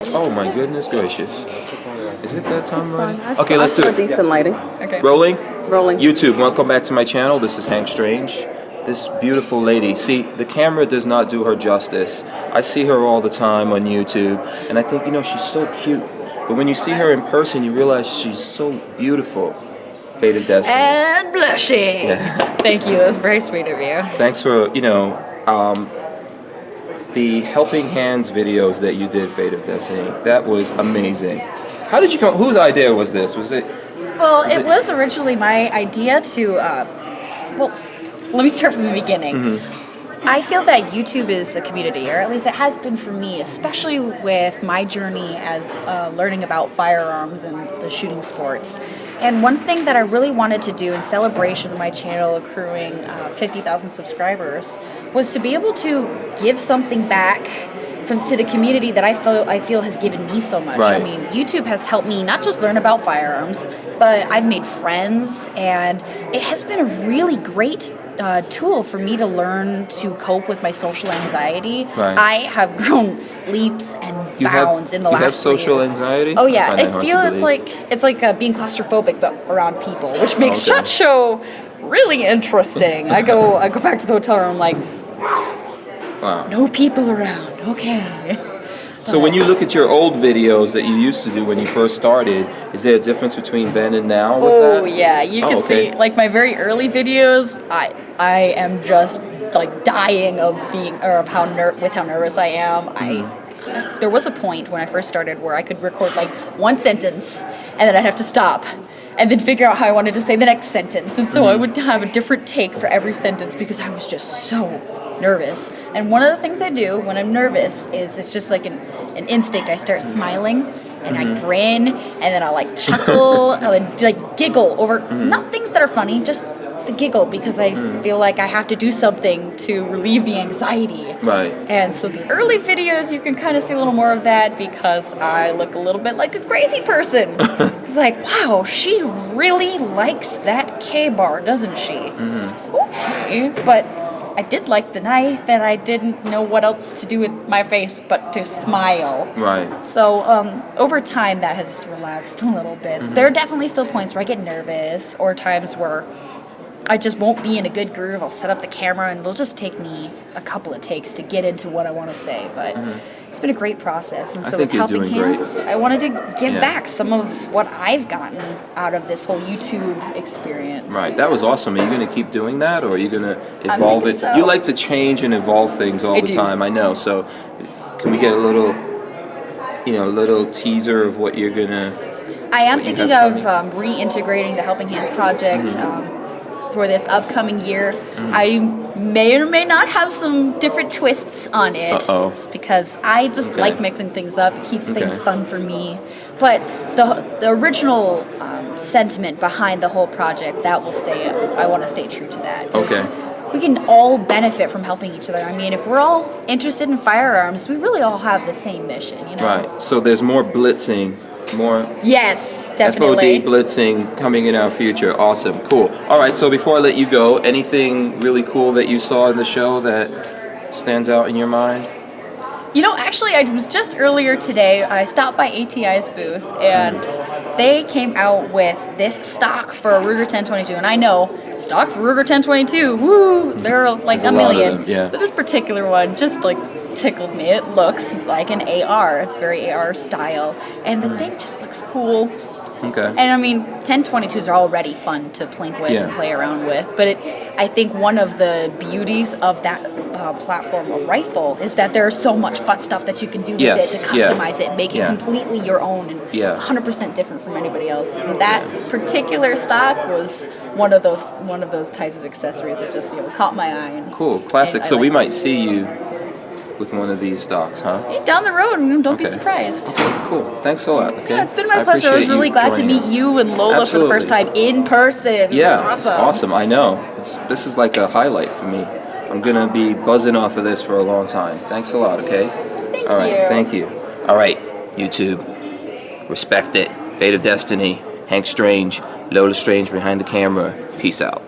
Oh my goodness gracious. Is it that time already? Fine. Okay, let's do it. Decent lighting. Okay. Rolling? Rolling. YouTube, welcome back to my channel. This is Hank Strange. This beautiful lady. See, the camera does not do her justice. I see her all the time on YouTube, and I think, you know, she's so cute. But when you see her in person, you realize she's so beautiful. FateofDestinee. And blushing. Yeah. Thank you. That was very sweet of you. Thanks for, you know, the helping hands videos that you did, FateofDestinee. That was amazing. How did you come? Whose idea was this? Was it? Well, it was originally my idea to, well, let me start from the beginning. Mm-hmm. I feel that YouTube is a community, or at least it has been for me, especially with my journey as learning about firearms and the shooting sports. And one thing that I really wanted to do in celebration of my channel accruing 50,000 subscribers was to be able to give something back to the community that I feel has given me so much. Right. I mean, YouTube has helped me not just learn about firearms, but I've made friends, and it has been a really great tool for me to learn to cope with my social anxiety. Right. I have grown leaps and bounds in the last 3 years. You have social anxiety? Oh yeah, I feel it's like being claustrophobic but around people, which makes Shot Show really interesting. I go back to the hotel room like, wow. No people around. Okay. So when you look at your old videos that you used to do when you first started, is there a difference between then and now with that? Oh yeah, you can see like my very early videos. I am just like dying of how nervous I am. There was a point when I first started where I could record like one sentence and then I'd have to stop and then figure out how I wanted to say the next sentence. And so I would have a different take for every sentence because I was just so nervous. And one of the things I do when I'm nervous is it's just like an instinct. I start smiling and I grin and then I like chuckle and like giggle over not things that are funny, just to giggle because I feel like I have to do something to relieve the anxiety. Right. And so the early videos, you can kind of see a little more of that because I look a little bit like a crazy person. It's like, wow, she really likes that K-bar, doesn't she? Okay, but I did like the knife, and I didn't know what else to do with my face but to smile. Right. So over time, that has relaxed a little bit. There are definitely still points where I get nervous, or times where I just won't be in a good groove. I'll set up the camera, and it'll just take me a couple of takes to get into what I want to say. But it's been a great process, and so with Helping Hands, I wanted to give back some of what I've gotten out of this whole YouTube experience. Right, that was awesome. Are you going to keep doing that, or are you going to evolve it? So. You like to change and evolve things all the time, I know. So can we get a little, little teaser of what you're going to... I am thinking of reintegrating the Helping Hands project for this upcoming year. I may or may not have some different twists on it, just because I just like mixing things up. It keeps things fun for me. But the original sentiment behind the whole project, that will stay. I want to stay true to that. We can all benefit from helping each other. I mean, if we're all interested in firearms, we really all have the same mission, you know? Right. So there's more blitzing. More yes, definitely. FOD blitzing coming in our future. Awesome, cool. All right, so before I let you go, anything really cool that you saw in the show that stands out in your mind? You know, actually, I was just earlier today, I stopped by ATI's booth, and they came out with this stock for a Ruger 1022, and I know, stock for Ruger 1022, woo, there are like a million. But this particular one just like tickled me. It looks like an AR. It's very AR style, and the thing just looks cool. Okay. And I mean, 1022s are already fun to plink with and play around with, but I think one of the beauties of that platform of rifle is that there's so much fun stuff that you can do with it to customize it, make it completely your own and 100% different from anybody else's. And that particular stock was one of those types of accessories that just caught my eye. And, cool, classic. So we might see you with one of these stocks, huh? Hey, down the road, don't be surprised. Okay, cool. Thanks a lot. Okay. Yeah, it's been my pleasure. I was really glad to meet you and Lola for the first time in person. Yeah, it's awesome. I know. This is like a highlight for me. I'm gonna be buzzing off of this for a long time. Thanks a lot. Okay. All right. Thank you. All right, YouTube. Respect it. FateofDestinee. Hank Strange. Lola Strange behind the camera. Peace out.